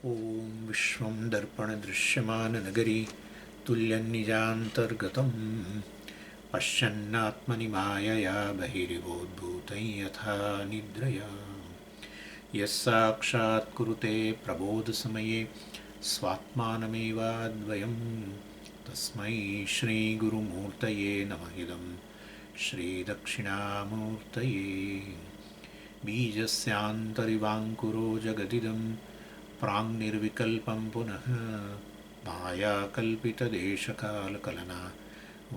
ॐ विश्वं दर्पणदृश्यमाननगरी तुल्यन्निजान्तर्गतं पश्यन्नात्मनि मायया बहिरिवोद्भूतं यथा निद्रया यस्साक्षात् कुरुते प्रबोधसमये स्वात्मानमेवाद्वयं तस्मै श्रीगुरुमूर्तये नमः इदं श्रीदक्षिणामूर्तये बीजस्यान्तरिवाङ्कुरो जगदिदं प्राङ्निर्विकल्पं पुनः मायाकल्पितदेशकालकलना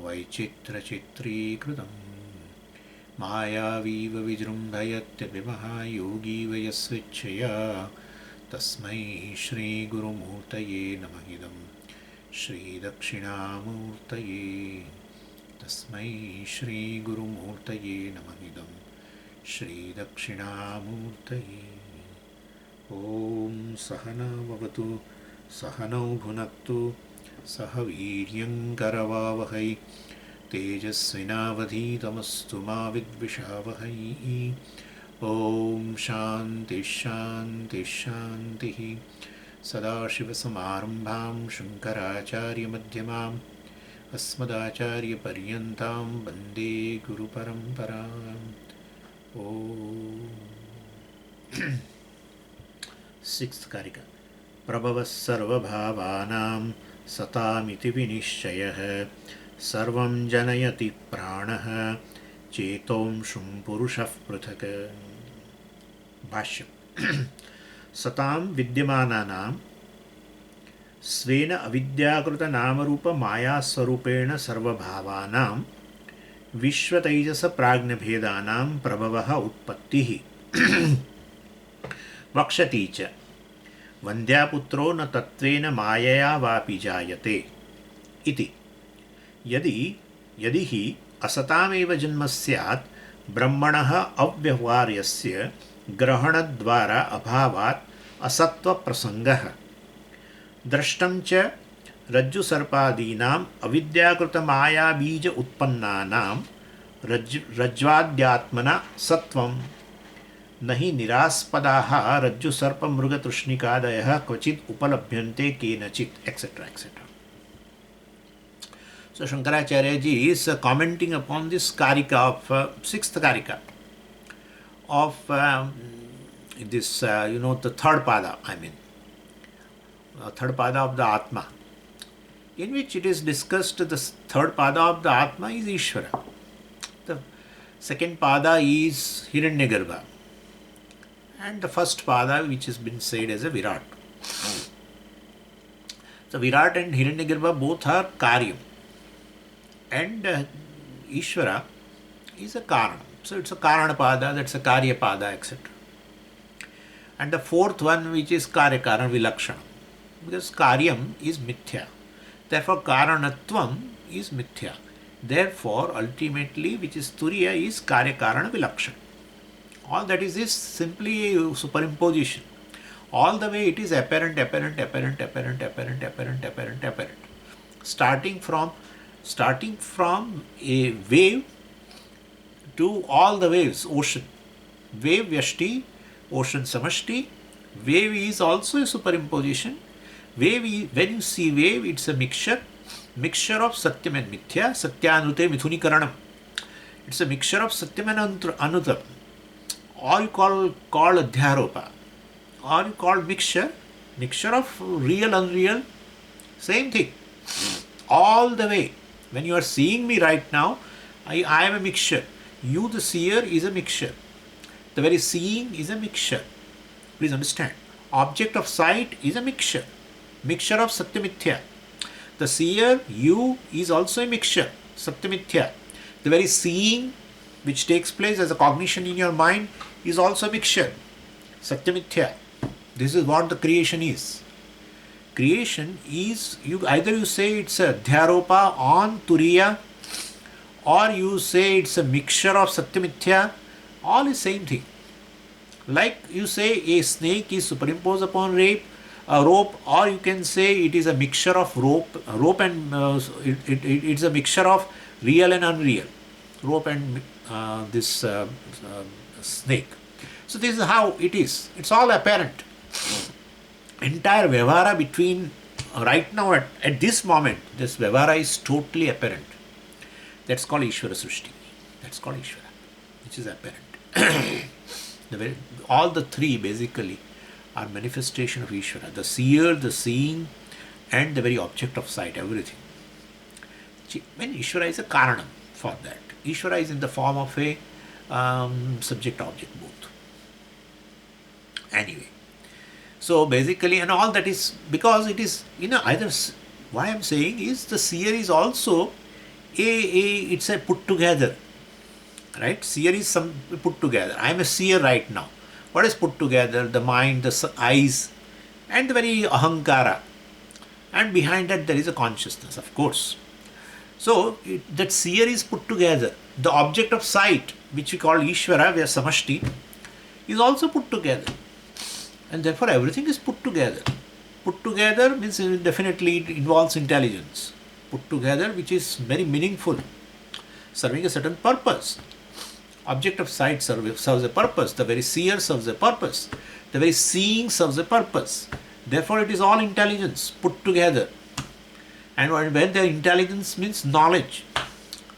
वैचित्रचित्रीकृतं मायावीव विजृम्भयत्यभिमः योगीव यस्वेच्छया तस्मै श्रीगुरुमूर्तये नमः इदं श्रीदक्षिणामूर्तये तस्मै श्रीगुरुमूर्तये नमः इदं श्रीदक्षिणामूर्तये। ॐ सहनाववतु सहनौ भुनक्तु सह वीर्यङ्करवावहै तेजस्विनावधीतमस्तु मा विद्विषावहै। ॐ शान्तिः शान्तिः शान्तिः। सदाशिवसमारम्भां शङ्कराचार्यमध्यमाम् अस्मदाचार्यपर्यन्तां वन्दे गुरुपरम्पराम्। ॐ सिक्स्थ कारिका। प्रभवः सर्वभावानां सतामिति विनिश्चयः सर्वं जनयति प्राणः चेतोंशुं पुरुषः पृथक्। भाष्यम्। सतां विद्यमानानां स्वेन अविद्याकृतनामरूपमायास्वरूपेण सर्वभावानां विश्वतैजसप्राज्ञभेदानां प्रभवः उत्पत्तिः वक्षति च। वन्द्यापुत्रो न तत्त्वेन मायया वापि जायते इति। यदि हि असतामेव जन्म स्यात् ब्रह्मणः अव्यवहार्यस्य ग्रहणद्वारा अभावात् असत्त्वप्रसङ्गः द्रष्टं च रज्जुसर्पादीनाम् अविद्याकृतमायाबीज उत्पन्नानां रज्ज्वाद्यात्मना सत्वं न हि निरास्पदाः रज्जुसर्पमृगतृष्णिकादयः क्वचित् उपलभ्यन्ते केनचित् etc. So Śaṅkaracharya ji is commenting upon this Karika of sixth Karika of this the third pāda, third pāda of the Ātma, in which it is discussed the third pāda of the Ātma is Īśvara. The second pāda is Hiranyagarbha. And the first pāda which has been said as a Virāṭ. So Virāṭ and Hiranyagarbha both are Karyam. And Ishwara is a kāraṇa. So it's a kāraṇa pāda, that's a Karya pāda, etc. And the fourth one which is Kārikā vilakṣana. Because Karyam is Mithyā. Therefore Kāraṇatvam is Mithyā. Therefore ultimately which is Turiya is Kārikā vilakṣana. All that is simply a superimposition. All the way it is apparent. Starting from a wave to all the waves, ocean. Wave Vyashti, ocean Samashti. Wave is also a superimposition. Wave, when you see wave, it's a mixture of Satyam and Mithyā. Satyanute Mithunikaranam. It's a mixture of Satyam and Anutam. Or you call Adhyaropa, or you call mixture of real, unreal, same thing. All the way. When you are seeing me right now, I am a mixture. You, the seer, is a mixture. The very seeing is a mixture. Please understand. Object of sight is a mixture. Mixture of Satya-Mithyā. The seer, you, is also a mixture. Satya-Mithyā. The very seeing which takes place as a cognition in your mind is also a mixture. Satya-Mithyā. This is what the creation is. Creation is, either you say it's a Adhyaropa on Turiya, or you say it's a mixture of Satya-Mithyā, all is same thing. Like you say a snake is superimposed upon a rope, or you can say it is a mixture of rope and it's a mixture of real and unreal. Rope and this snake. So this is how it is. It's all apparent. entire Vyavahara between right now at this moment, this Vyavahara is totally apparent. That's called Īśvara Srishti. That's called Ishwara, which is apparent. All the three basically are manifestation of Ishwara. The seer, the seeing, and the very object of sight, everything. When Ishwara is a kāraṇa for that. Ishwara is in the form of a subject-object both. Anyway, so basically, and all that is because it is either. Why I am saying is the seer is also it's a put together, right? Seer is some put together. I am a seer right now. What is put together? The mind, the eyes, and the very ahankara, and behind that there is a consciousness, of course. So that seer is put together. The object of sight, which we call Ishwara, where samashti, is also put together. And therefore everything is put together. Put together means definitely it involves intelligence. Put together, which is very meaningful, serving a certain purpose. Object of sight serves a purpose. The very seer serves a purpose. The very seeing serves a purpose. Therefore it is all intelligence put together. And when the intelligence means knowledge,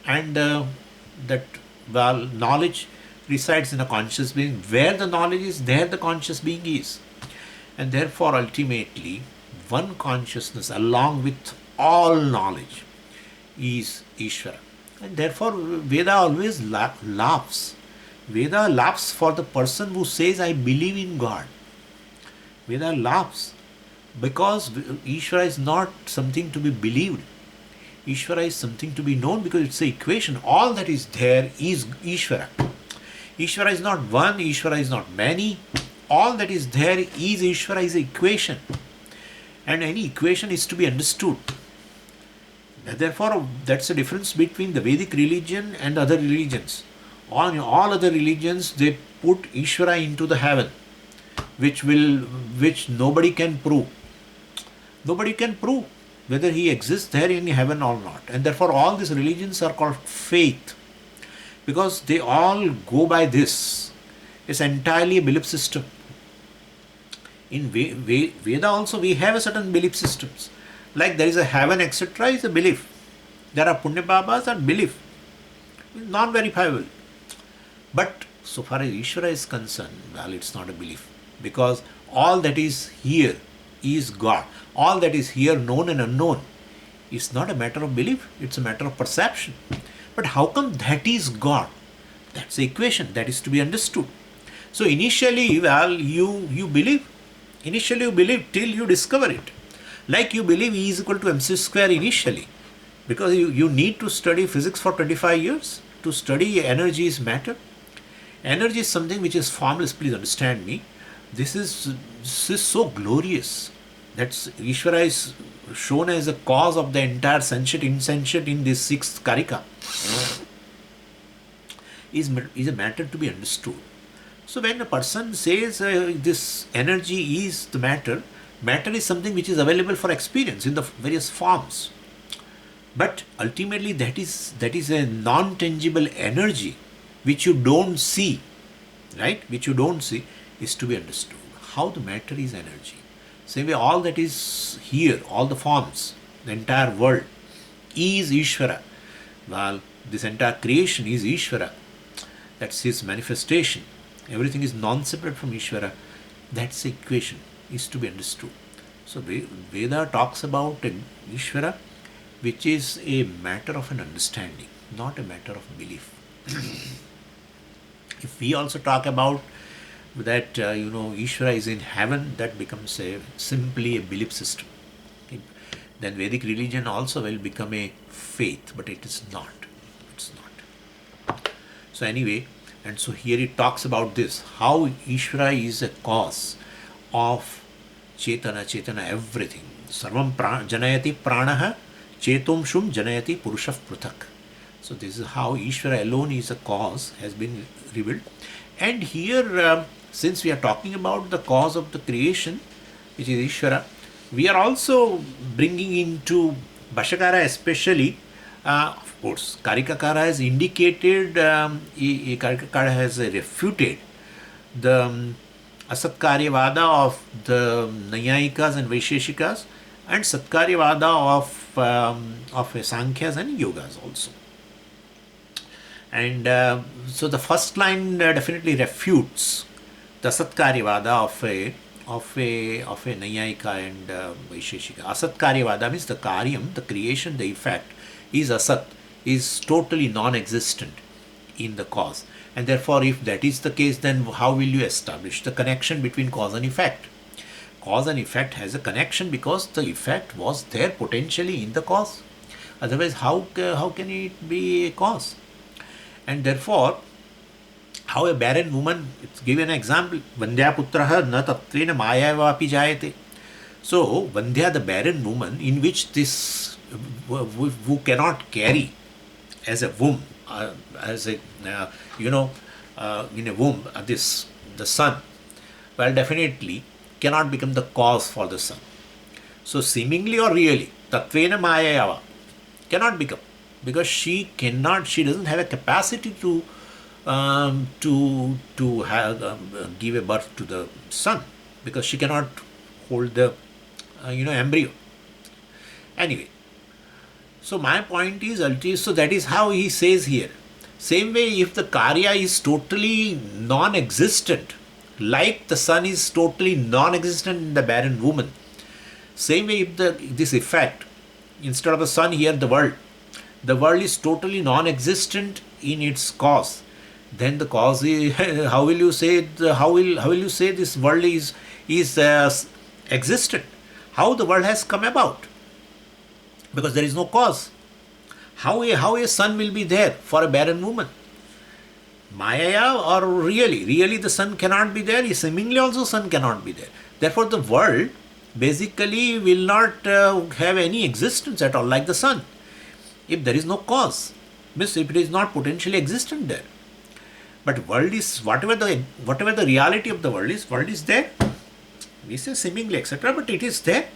and knowledge resides in a conscious being. Where the knowledge is, there the conscious being is. And therefore ultimately one consciousness along with all knowledge is Ishwara. And therefore Veda always laughs. Veda laughs for the person who says, I believe in God. Veda laughs because Ishwara is not something to be believed. Ishwara is something to be known because it's an equation. All that is there is Ishwara. Ishwara is not one, Ishwara is not many. All that is there is Ishwara, is an equation. And any equation is to be understood. Therefore, that's the difference between the Vedic religion and other religions. All other religions, they put Ishwara into the heaven, which nobody can prove. Nobody can prove whether he exists there in heaven or not. And therefore all these religions are called faith, because they all go by this. It's entirely a belief system. In Veda also we have a certain belief systems. Like there is a heaven, etc. is a belief. There are punya babas and belief. Non-verifiable. But so far as Ishwara is concerned, well, it's not a belief. Because all that is here is God. All that is here, known and unknown, is not a matter of belief, it's a matter of perception. But how come that is God? That's the equation that is to be understood. So initially, well, you believe. Initially you believe till you discover it. Like you believe E is equal to mc square initially. Because you need to study physics for 25 years to study energy is matter. Energy is something which is formless, please understand me. This is so glorious. That's Ishwara is shown as a cause of the entire sentient, insentient in this sixth Karika. Is a matter to be understood. So when a person says this energy is the matter, matter is something which is available for experience in the various forms. But ultimately that is a non-tangible energy which you don't see, right? Which you don't see is to be understood. How the matter is energy. Same way all that is here, all the forms, the entire world is Ishwara. Well, this entire creation is Ishwara. That's his manifestation. Everything is non-separate from Ishwara. That's the equation, is to be understood. So Veda talks about Ishwara, which is a matter of an understanding, not a matter of belief. If we also talk about that, Ishwara is in heaven, that becomes simply a belief system. Then Vedic religion also will become a faith, but it is not. It's not. So anyway, and so here it talks about this, how Ishwara is a cause of Chetana, everything. Sarvam janayati pranaha, chetum shum janayati purushah pruthak. So this is how Ishwara alone is a cause, has been revealed. And here, since we are talking about the cause of the creation, which is Ishwara, we are also bringing into Bhashakara especially, of course, Karika has indicated, Karika has refuted the Asatkāryavāda of the Nyāyikas and Vaisheshikas, and Satkāryavāda of Saṅkhyas and Yogas also. And so the first line definitely refutes the Satkāryavāda of a Nyāyika and Vaisheshika. Asatkāryavāda means the karyam, the creation, the effect is asat, is totally non-existent in the cause. And therefore, if that is the case, then how will you establish the connection between cause and effect? Cause and effect has a connection because the effect was there potentially in the cause. Otherwise, how can it be a cause? And therefore, how a barren woman, it's given an example, Vandhya putraha na tattvena māyāyāvāpi jayate. So, Vandhya, the barren woman, in which this, who cannot carry as a womb, as a, in a womb, the son, well, definitely cannot become the cause for the son. So, seemingly or really, tattvena māyāyāvā cannot become, because she doesn't have a capacity to have give a birth to the son, because she cannot hold the embryo. Anyway, so my point is so that is how he says here. Same way, if the karya is totally non-existent, like the sun is totally non-existent in the barren woman, same way if this effect, instead of the sun here, the world is totally non-existent in its cause, then the cause is, how will you say this world is existent? How the world has come about? Because there is no cause. How a sun will be there for a barren woman? Maya, or really the sun cannot be there. Seemingly also sun cannot be there. Therefore the world basically will not have any existence at all, like the sun, if there is no cause, means if it is not potentially existent there. But world is, whatever the reality of the world is there. We say seemingly, etc., but it is there.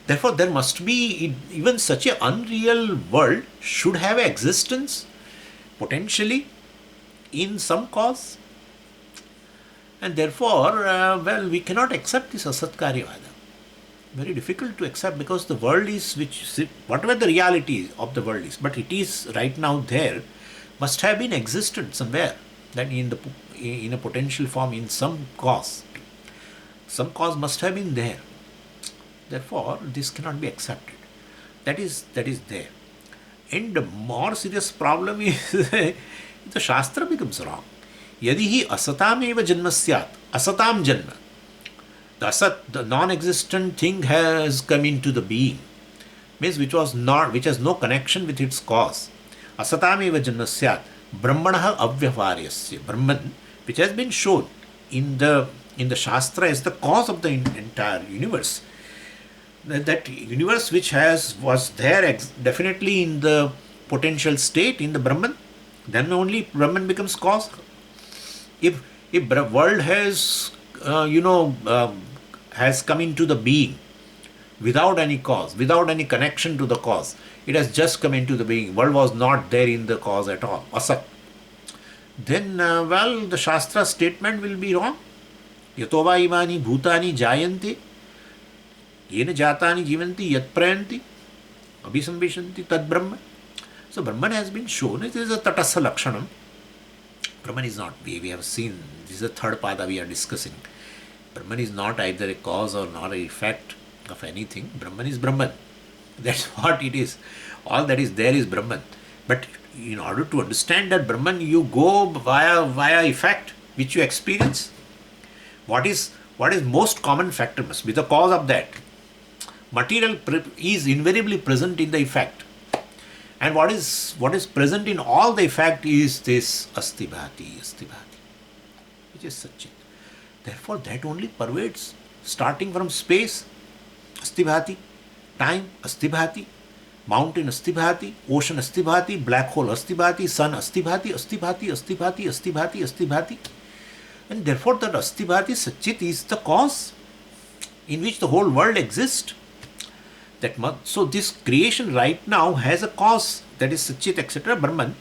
Therefore, there must be, even such an unreal world should have existence potentially in some cause. And therefore, we cannot accept this Asatkāryavāda. Very difficult to accept, because the world is, whatever the reality of the world is, but it is right now there, must have been existent somewhere, that in a potential form, in some cause. Some cause must have been there. Therefore, this cannot be accepted. That is there. And the more serious problem is the Shastra becomes wrong. Yadi hi asatam eva janma syat, asatam janma. The asat, the non-existent thing has come into the being, means which has no connection with its cause. Asatam eva janma syat, brahmanaha avyavaryasya. Brahman, which has been shown in the Shastra as the cause of the entire universe. That universe which was there definitely in the potential state in the Brahman, then only Brahman becomes cause. If world has has come into the being without any cause, without any connection to the cause, it has just come into the being. World was not there in the cause at all, asat. Then the Shastra statement will be wrong. Yatova imani bhutani jayante yena jatani jivanti yat prayanti abhisambhishanti tad brahma. So Brahman has been shown. It is a tatassa lakshanam. Brahman is not. We have seen. This is the third pāda we are discussing. Brahman is not either a cause or not an effect of anything. Brahman is Brahman. That's what it is. All that is there is Brahman. But in order to understand that Brahman, you go via effect which you experience. What is most common factor must be the cause of that. Material is invariably present in the effect. And what is present in all the effect is this asti bhati, which is Satchit. Therefore, that only pervades, starting from space, asti bhati, time, asti bhati, mountain, asti bhati, ocean, asti bhati, black hole, asti bhati, sun, asti bhati, asti bhati, asti bhati, asti bhati, asti bhati. And therefore, that asti bhati, Satchit, is the cause in which the whole world exists. So this creation right now has a cause, that is Satchit, etc., Brahman.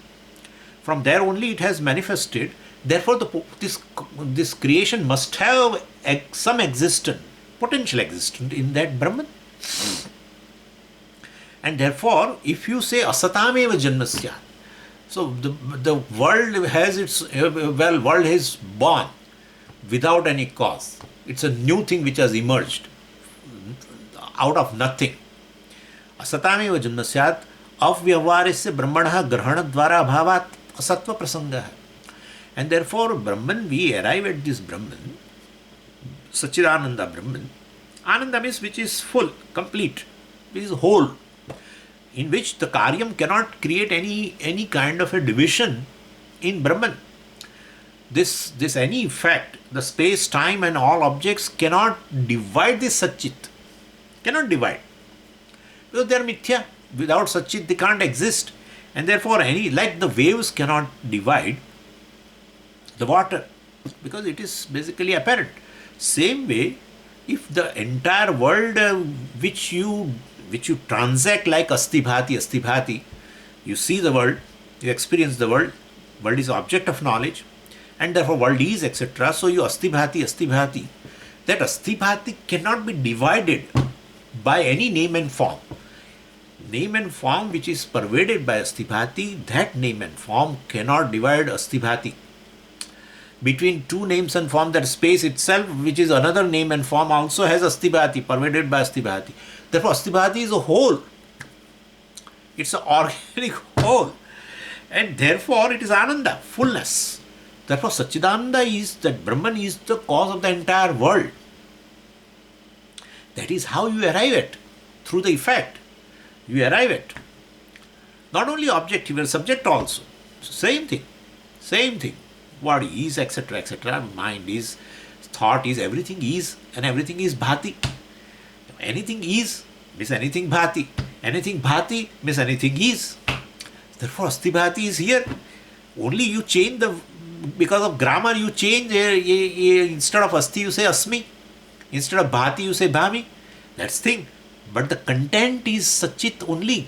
From there only it has manifested. Therefore, this creation must have some existent, potential existent in that Brahman. And therefore, if you say asatameva janmasya, so the world has world is born without any cause. It's a new thing which has emerged out of nothing. Asatameva janmasyat avyavarisya brahmanah grahana dvara bhavat asatva prasangah. And therefore, Brahman, we arrive at this Brahman, Sachidananda Brahman. Ananda means which is full, complete, which is whole, in which the Karyam cannot create any kind of a division in Brahman. This any fact, the space, time and all objects cannot divide this Satchit. Cannot divide. Because they are Mithya. Without Satchit they can't exist. And therefore like the waves cannot divide the water, because it is basically apparent. Same way, if the entire world which you transact like asti bhati, you see the world, you experience the world is object of knowledge, and therefore world is, etc. So you asti bhati, that asti bhati cannot be divided by any name and form. Name and form which is pervaded by asti bhati, that name and form cannot divide asti bhati. Between two names and form, that space itself, which is another name and form, also has asti bhati, pervaded by asti bhati. Therefore, asti bhati is a whole. It's an organic whole. And therefore, it is ananda, fullness. Therefore, Sachidananda is, that Brahman is the cause of the entire world. That is how you arrive at, through the effect. You arrive at. Not only object, even subject also. Same thing. Body is, etc., etc. Mind is, thought is, everything is, and everything is bhati. Anything is means anything bhati. Anything bhati means anything is. Therefore, asti bhati is here. Only you change because of grammar you change, instead of asti you say asmi. Instead of bhati you say bhami. That's thing. But the content is Satchit only.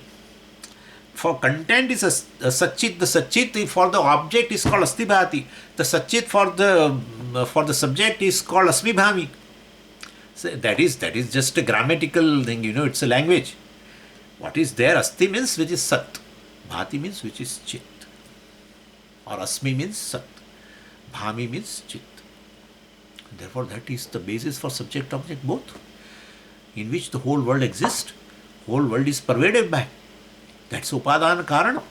For content is a Satchit. The Satchit for the object is called asti bhati. The Satchit for the subject is called asmi bhami. So that is just a grammatical thing, it's a language. What is there? Asti means which is Sat. Bhati means which is Chit. Or asmi means Sat. Bhami means Chit. Therefore, that is the basis for subject-object both, in which the whole world exists. Whole world is pervaded by. That's upādāna kāraṇa.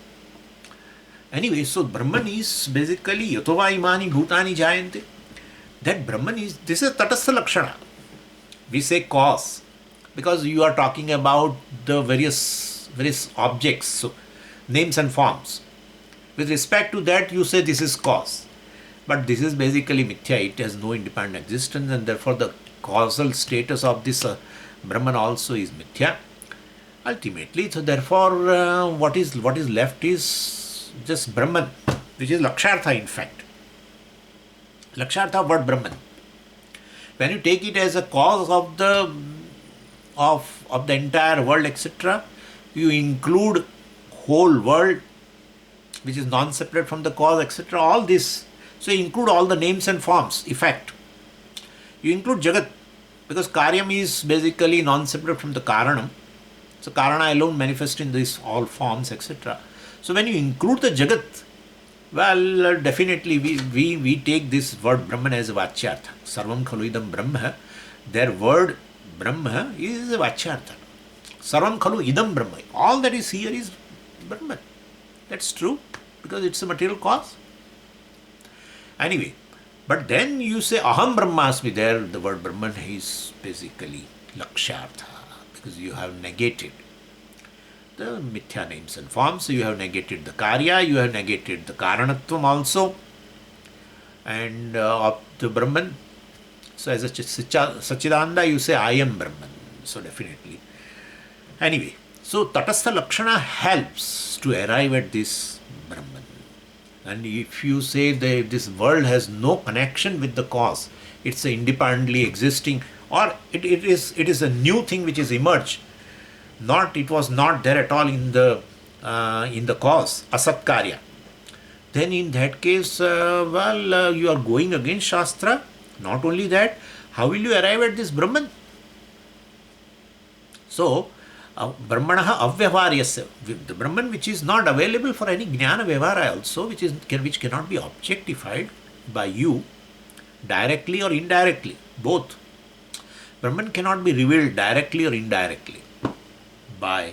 Anyway, so Brahman is basically yatova imani bhutani jayante. That Brahman is, this is tatastha lakshana. We say cause, because you are talking about the various objects, so names and forms. With respect to that, you say this is cause. But this is basically Mithya. It has no independent existence, and therefore the causal status of this Brahman also is Mithya. Ultimately, so therefore what is left is just Brahman, which is Lakshartha in fact. Lakshartha word Brahman. When you take it as a cause of the entire world, etc., you include whole world, which is non-separate from the cause, etc., all this. So you include all the names and forms, effect. You include Jagat, because Karyam is basically non-separate from the Kāraṇam. So Kāraṇa alone manifests in these all forms, etc. So when you include the Jagat, well, definitely we take this word Brahman as a Vachyartha. Sarvam khalu idam Brahma. Their word Brahma is a Vachyartha. Sarvam khalu idam Brahma. All that is here is Brahman. That's true, because it's a material cause. Anyway, but then you say Aham Brahmāsmi, there the word Brahman is basically Lakshartha, because you have negated the Mithya names and forms. So you have negated the Karya, you have negated the Kāraṇatvam also, and of the Brahman. So as a Sachidananda, you say I am Brahman. So definitely. Anyway, so Tatastha Lakshana helps to arrive at this Brahman. And if you say that this world has no connection with the cause, it's independently existing, or it is a new thing which is emerged. It was not there at all in the cause, Asatkārya. Then in that case, you are going against Shastra. Not only that, how will you arrive at this Brahman? So, Brahmanaha avyavaryasya, the Brahman which is not available for any jnana vyavahara also, which cannot be objectified by you directly or indirectly, both. Brahman cannot be revealed directly or indirectly by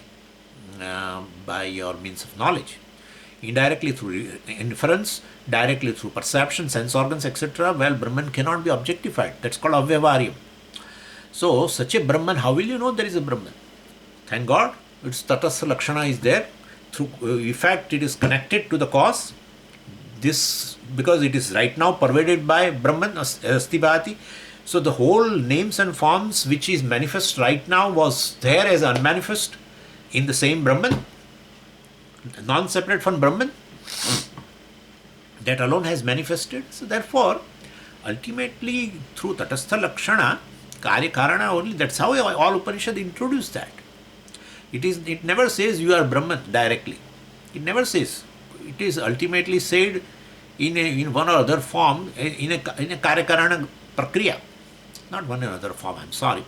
your means of knowledge. Indirectly through inference, directly through perception, sense organs, etc. Well, Brahman cannot be objectified. That's called avyavaryam. So, such a Brahman, how will you know there is a Brahman? Thank God, its tatastha lakshana is there. Through effect, it is connected to the cause. This, because it is right now pervaded by Brahman, asti bhati. So, the whole names and forms which is manifest right now was there as unmanifest in the same Brahman, non-separate from Brahman. That alone has manifested. So, therefore, ultimately, through tatastha lakshana, kāraṇa only, that's how all Upanishad introduce that. It never says you are Brahman directly. It never says. It is ultimately said in one or other form, in a kāraṇa prakriya. Not one or other form, I'm sorry.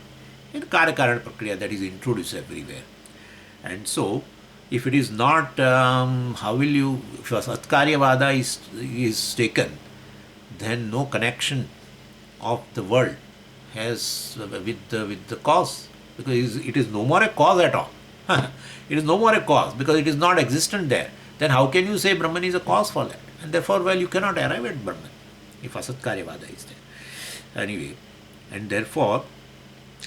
In kāraṇa prakriya that is introduced everywhere. And so, if it is not, how will you, if Satkāryavāda is taken, then no connection of the world has with the cause, because it is no more a cause at all. It is no more a cause because it is not existent there. Then how can you say Brahman is a cause for that? And therefore, well, you cannot arrive at Brahman if Asatkāryavāda is there. Anyway, and therefore,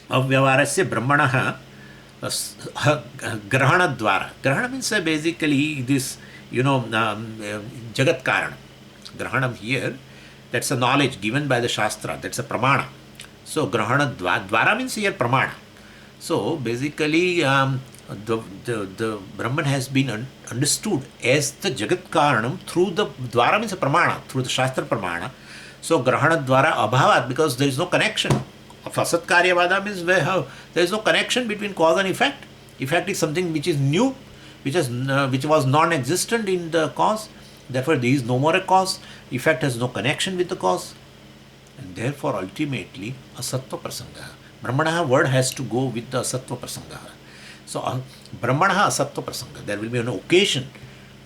avyavaharasya brahmanaha grahana dvara. Grahana means basically this, jagat karana. Grahanam here, that's a knowledge given by the Shastra, that's a pramana. So, grahana dvara means here pramana. So, basically, the Brahman has been understood as the jagat karanam through the dvara means a pramana, through the Shastra pramana. So, grahana dvara abhavat, because there is no connection. Of Asatkāryavāda means there is no connection between cause and effect. Effect is something which is new, which was non-existent in the cause. Therefore, there is no more a cause. Effect has no connection with the cause. And therefore, ultimately, asattva prasanga. Brahmanaha word has to go with the asattva prasanga. So, Brahmanaha asattva prasanga. There will be an occasion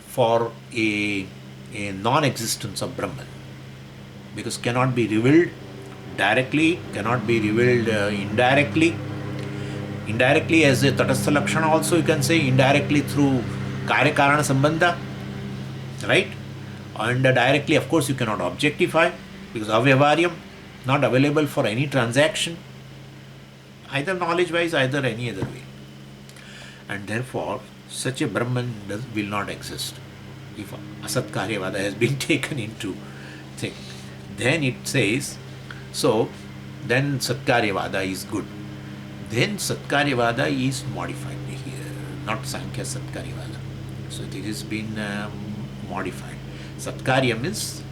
for a non-existence of Brahman. Because cannot be revealed directly, cannot be revealed indirectly. Indirectly as a tatastha lakshana also you can say, indirectly through karya-kāraṇa sambandha, right? And directly of course you cannot objectify because avyavaryam, not available for any transaction, either knowledge-wise, either any other way. And therefore such a Brahman will not exist if Asatkāryavāda has been taken into thing. Then it says, so then Satkāryavāda is good. Then Satkāryavāda is modified here, not Sāṅkhya Satkāryavāda. So it has been modified. Satkārya means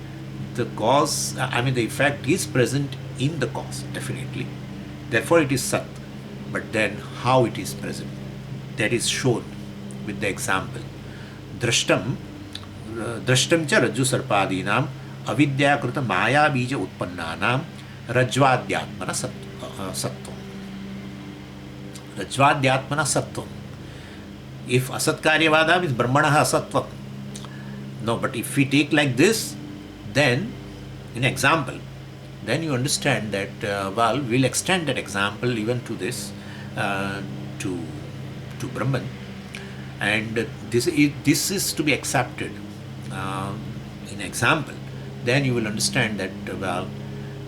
the cause, the effect is present in the cause, definitely. Therefore it is Sat. But then how it is present, that is shown with the example. Drashtam cha rajju-sarpadīnām avidyakrita māyā bija utpannānām rajvādyātmana sattvam. Rajvādyātmana sattvam. If Asatkāryavāda means Brahmanaha asattvam. No, but if we take like this, then in example, then you understand that, we'll extend that example even to this, to Brahman. And this is to be accepted in example. Then you will understand that,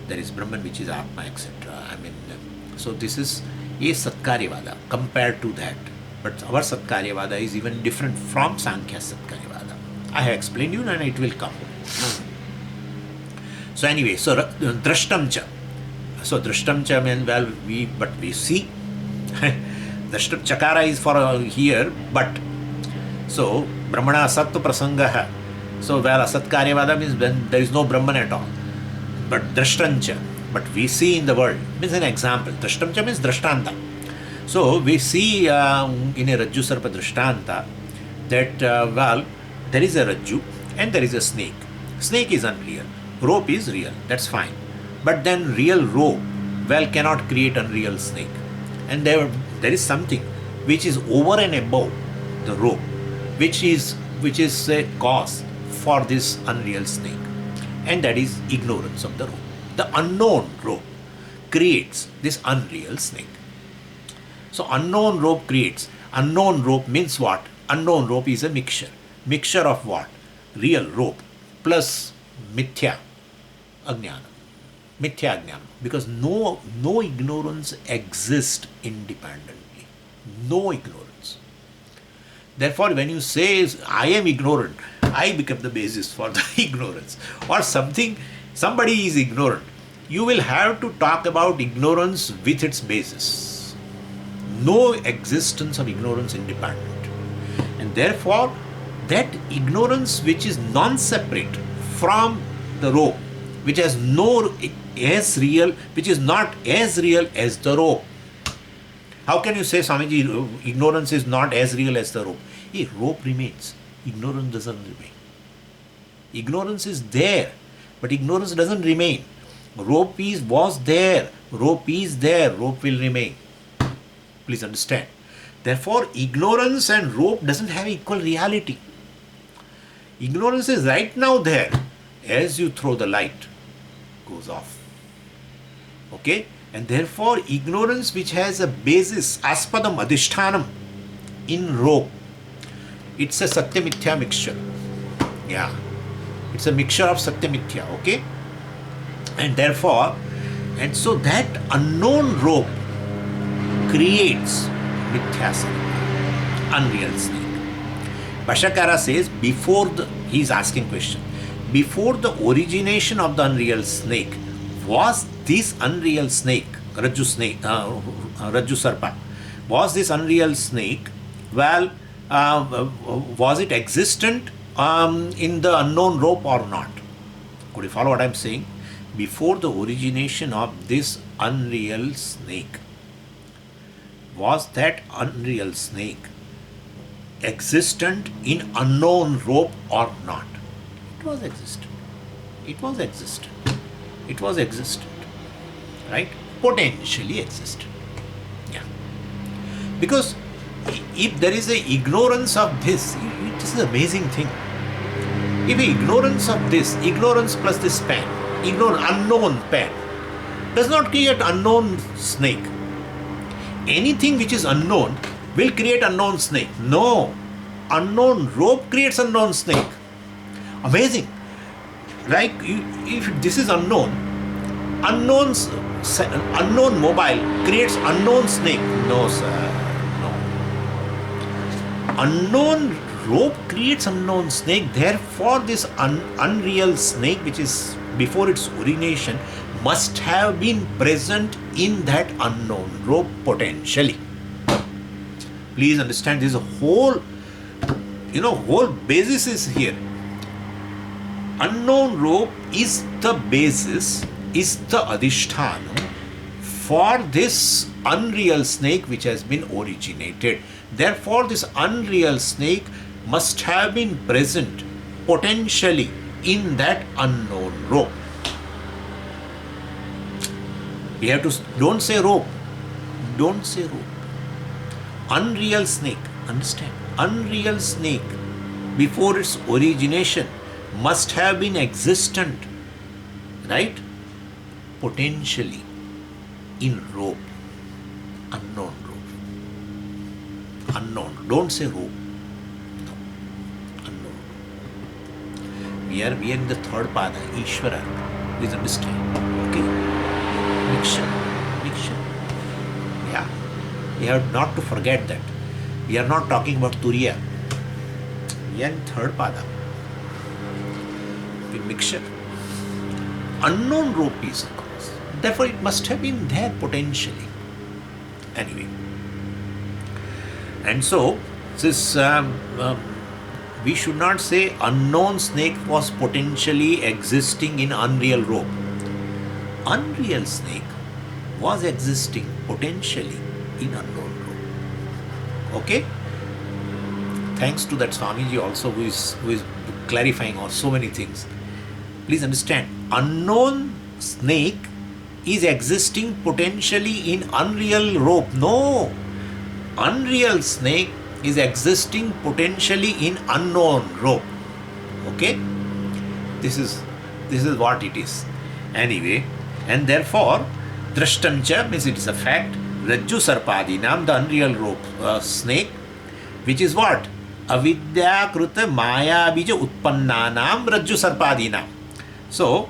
there is Brahman which is Ātma, etc. So this is a Satkāryavāda compared to that. But our Satkāryavāda is even different from Sāṅkhya Satkāryavāda. I have explained you and it will come. So anyway, so drashtam cha. So drashtam cha means, we see. Drashtam chakara is for here, but. So Brahmana asattva prasangaha. So Asatkāryavāda means when there is no Brahman at all. But drashtancha, but we see in the world, means an example. Drashtancha means drashtanta. So we see in a rajju-sarpa drashtanta that, there is a rajju and there is a snake. Snake is unreal. Rope is real. That's fine. But then real rope well, cannot create unreal snake. And there is something which is over and above the rope, which is a cause for this unreal snake, and that is ignorance of the rope. The unknown rope creates this unreal snake. So unknown rope creates. Unknown rope means what? Unknown rope is a mixture. Mixture of what? Real rope plus mithya ajnana. Mithya ajnana. Because no ignorance exists independently. No ignorance. Therefore, when you say, I am ignorant, I become the basis for the ignorance. Or somebody is ignorant. You will have to talk about ignorance with its basis. No existence of ignorance independent. And therefore, that ignorance which is non-separate from the rope, which has which is not as real as the rope. How can you say, Swamiji, ignorance is not as real as the rope? Rope remains. Ignorance doesn't remain. Ignorance is there, but ignorance doesn't remain. Rope was there. Rope is there. Rope will remain. Please understand. Therefore, ignorance and rope doesn't have equal reality. Ignorance is right now there. As you throw the light, goes off. Okay? And therefore, ignorance which has a basis, aspadam adhishthanam, in rope, it's a satya mithya mixture. Yeah. It's a mixture of satya mithya. Okay? And therefore, and so that unknown rope creates Mithyā Satkāryavāda, unreal snake. Bhashyakara says, he is asking question, before the origination of the unreal snake, was this unreal snake, rajju-sarpa, was this unreal snake, well, was it existent in the unknown rope or not? Could you follow what I am saying? Before the origination of this unreal snake, was that unreal snake existent in unknown rope or not? It was existent. It was existent. It was existent. Right? Potentially existent. Yeah. Because if there is a ignorance of this, it is an amazing thing. If ignorance of this, ignorance plus this pen, unknown pen, does not create unknown snake. Anything which is unknown will create unknown snake. No. Unknown rope creates unknown snake. Amazing. Like, if this is unknown mobile creates unknown snake. No, sir. No. Unknown rope creates unknown snake. Therefore, this unreal snake, which is before its origination, must have been present in that unknown rope potentially. Please understand, this whole basis is here. Unknown rope is the basis, is the adhisthana for this unreal snake which has been originated. Therefore, this unreal snake must have been present potentially in that unknown rope. We have to, don't say rope. Don't say rope. Unreal snake, understand? Unreal snake, before its origination, must have been existent, right? Potentially in rope. Unknown rope. Unknown. Don't say rope. No. Unknown rope. We are in the third pāda, Īśvara. Please understand. Okay? Mixture. Yeah. We have not to forget that. We are not talking about Turiya. We are in third pāda. Mixture. Unknown rope is a cause. Therefore, it must have been there potentially. Anyway. And so, this we should not say unknown snake was potentially existing in unreal rope. Unreal snake was existing potentially in unknown rope. Okay? Thanks to that Swamiji also who is clarifying on so many things. Please understand, unknown snake is existing potentially in unreal rope. No, unreal snake is existing potentially in unknown rope. Okay, this is what it is. Anyway, and therefore, drashtamcha means it is a fact. Rajju-sarpadinam, the unreal rope snake, which is what? Avidya kruta maya bija utpannanam rajju-sarpadinam. So,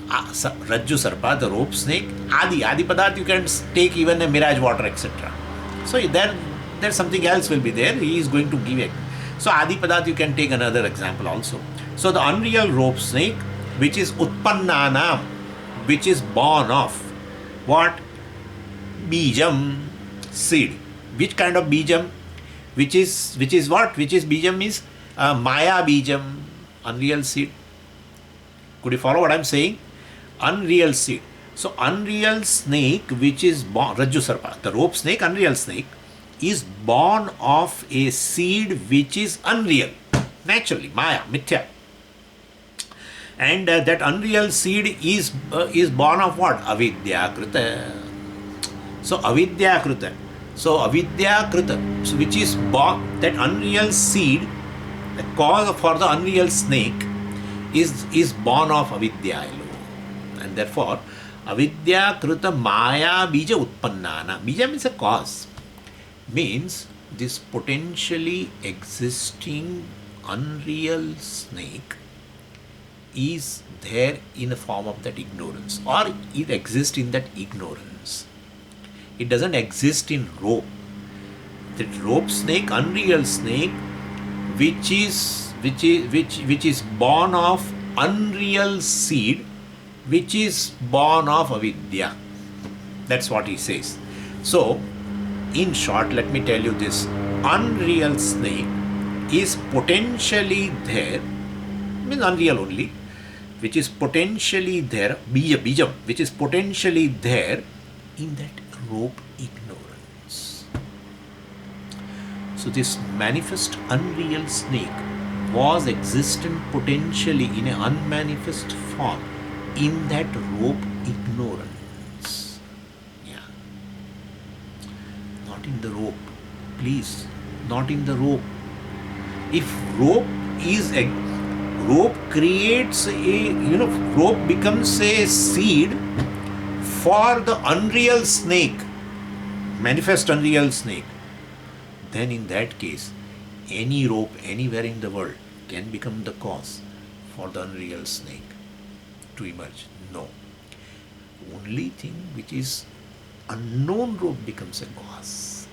rajju-sarpa, the rope snake, adi padarth, you can take even a mirage water, etc. So, there's something else will be there. He is going to give it. So, adi padarth, you can take another example also. So, the unreal rope snake, which is utpannanam, which is born of what? Bijam, seed. Which kind of bijam? Which is what? Which is bijam is maya bijam, unreal seed. Could you follow what I am saying? Unreal seed. So unreal snake, which is born, rajju-sarpa, the rope snake, unreal snake, is born of a seed which is unreal, naturally, maya, mithyā. And that unreal seed is born of what? Avidya kruta. So avidya kruta. So avidya kruta, so which is born, that unreal seed, the cause for the unreal snake is born of avidya alone. And therefore, avidya kruta maya bija utpannana. Bija means a cause. Means this potentially existing unreal snake is there in the form of that ignorance, or it exists in that ignorance. It doesn't exist in rope. That rope snake, unreal snake, which is born of unreal seed, which is born of avidya. That's what he says. So, in short, let me tell you this: unreal snake is potentially there, means unreal only, which is potentially there, bijam, which is potentially there in that rope ignorance. So this manifest unreal snake was existent potentially in an unmanifest form in that rope ignorance. Yeah. Not in the rope. Please, not in the rope. If rope is a rope creates rope becomes a seed for the unreal snake, manifest unreal snake, then in that case, any rope anywhere in the world can become the cause for the unreal snake to emerge. No. Only thing which is unknown rope becomes a cause.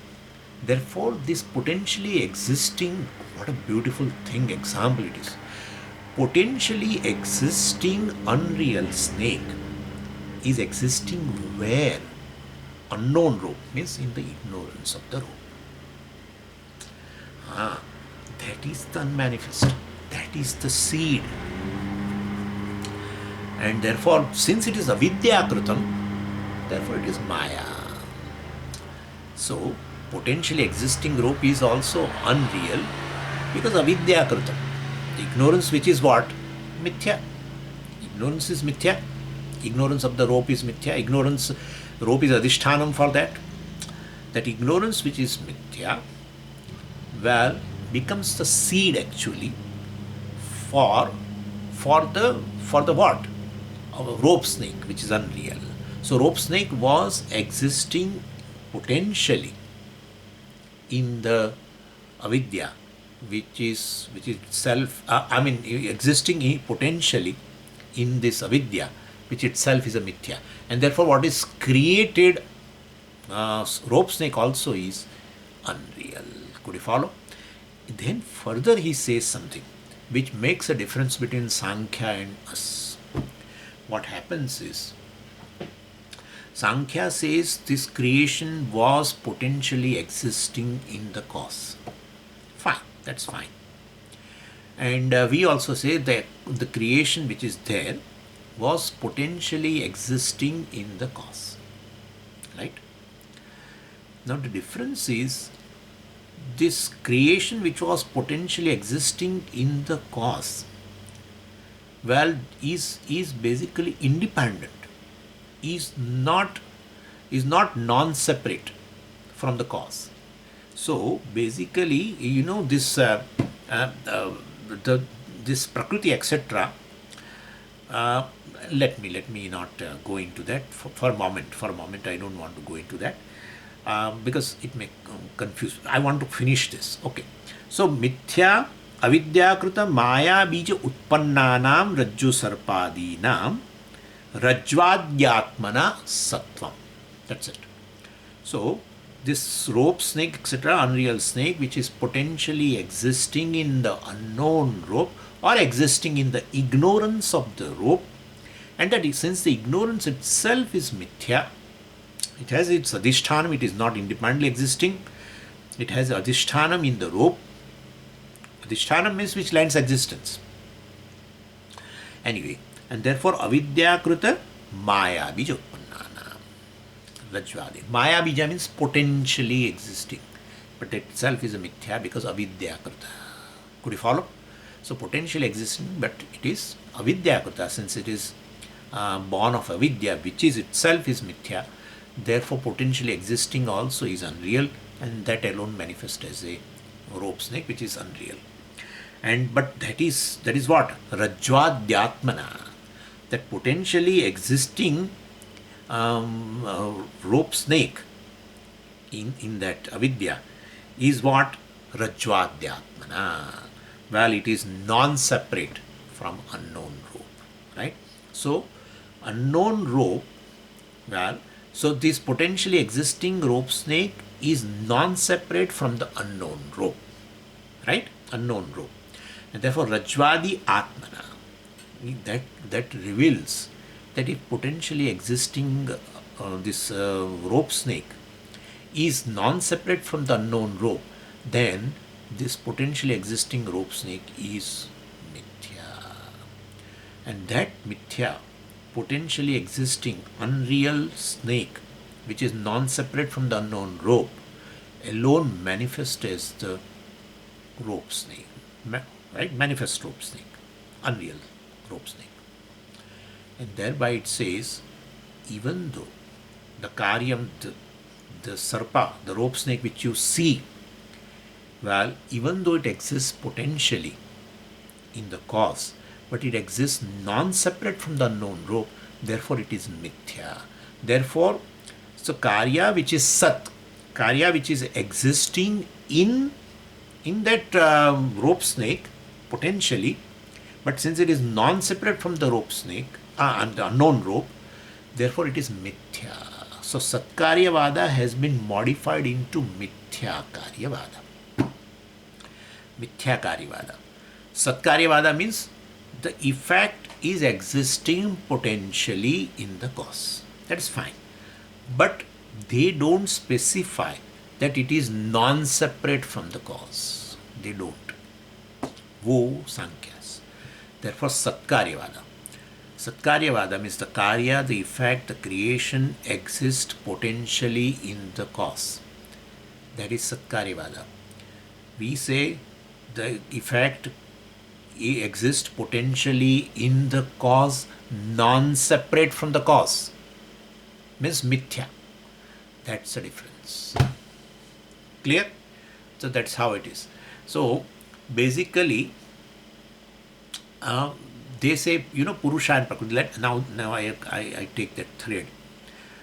Therefore, this potentially existing, what a beautiful thing, example it is. Potentially existing unreal snake is existing where? Unknown rope, means in the ignorance of the rope. That is the unmanifest. That is the seed. And therefore, since it is avidya krutam, therefore it is maya. So, potentially existing rope is also unreal because avidya krutam. The ignorance which is what? Mithyā. Ignorance is mithyā. Ignorance of the rope is mithyā. Ignorance, rope is adhishthanam for that. That ignorance which is mithyā, well, becomes the seed actually for the what? Of a rope snake which is unreal. So rope snake was existing potentially in the avidya, which is itself, existing potentially in this avidya, which itself is a mithyā. And therefore what is created, rope snake also is unreal. Could you follow? Then further he says something which makes a difference between Sāṅkhya and us. What happens is, Sāṅkhya says this creation was potentially existing in the cause. Fine, that's fine. And we also say that the creation which is there was potentially existing in the cause. Right? Now the difference is, this creation which was potentially existing in the cause, well, is basically independent. is not non-separate from the cause. So basically, this this prakriti, etc. Let me not go into that for a moment. For a moment, I don't want to go into that because it may confuse. I want to finish this. Okay. So Mithyā avidyakrita maya bija utpannānām rajju-sarpādīnām rajvādyātmana sattvam. That's it. So this rope snake, etc., unreal snake, which is potentially existing in the unknown rope or existing in the ignorance of the rope, and that since the ignorance itself is mithya, it has its adhishthanam, it is not independently existing, it has adhishthanam in the rope. Adhishthanam means which lends existence. Anyway, and therefore avidyakrita maya bija utpannānām rajvādi. Maya bija means potentially existing, but it itself is a mithya because avidyakrita. Could you follow? So potentially existing, but it is avidyakrita, since it is born of avidya, which is itself is mithya. Therefore potentially existing also is unreal, and that alone manifests as a rope snake, which is unreal. And but that is what? Rajvādyātmana. That potentially existing rope snake in that avidya is what? Rajvādyātmana. Well, it is non-separate from unknown rope, right? So unknown rope, well, so this potentially existing rope snake is non-separate from the unknown rope, right? Unknown rope. And therefore Rajvādi Ātmana, that reveals that if potentially existing this rope snake is non-separate from the unknown rope, then this potentially existing rope snake is mithya. And that mithya, potentially existing unreal snake, which is non-separate from the unknown rope, alone manifests as the rope snake, right? Manifest rope snake, unreal rope snake. And thereby it says, even though the karyam, the sarpa, the rope snake which you see, well, even though it exists potentially in the cause, but it exists non-separate from the unknown rope, therefore it is mithya. Therefore, so karya which is sat, karya which is existing in that rope snake potentially, but since it is non-separate from the rope snake and the unknown rope, therefore it is mithya. So Satkāryavāda has been modified into Mithyā Kāryavāda. Mithyā Kāryavāda. Satkāryavāda means the effect is existing potentially in the cause. That is fine. But they don't specify that it is non-separate from the cause. They don't. Wo Saṅkhyas. Therefore Satkāryavāda. Satkāryavāda means the karya, the effect, the creation exists potentially in the cause. That is Satkāryavāda. We say the effect exists potentially in the cause, non-separate from the cause. Means mithya. That's the difference. Clear? So that's how it is. So basically, they say, Purusha and Prakriti. Now I take that thread.